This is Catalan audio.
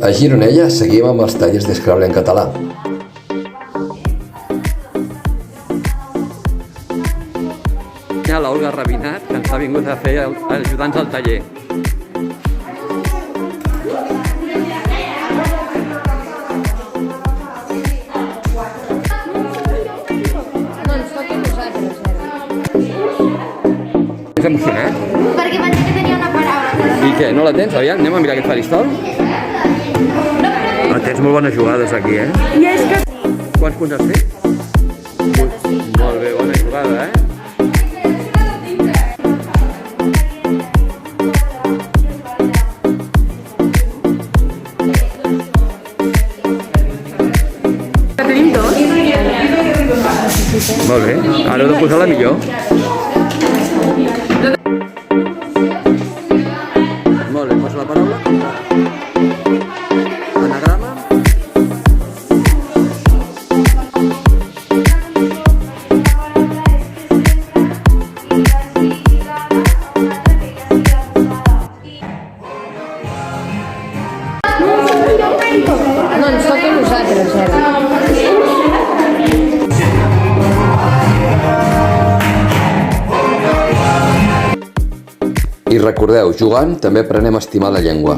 a Gironella seguim amb els tallers d'Scrabble en català. Hi ha l'Olga Rabinat, que ens ha vingut a fer ajudants al taller. Ets emocionat? Perquè pensé que tenia una paraula. I què, no la tens? Aviam, anem a mirar aquest faristol? Tens molt bones jugades aquí, eh? I és que... Quants punts has fet? Molt bé, bona jugada, eh? tenim dos. Molt bé, ara heu de posar la millor. Molt bé, posa la paraula. Anagrama. No, ens toca a nosaltres, I recordeu, jugant també aprenem a estimar la llengua.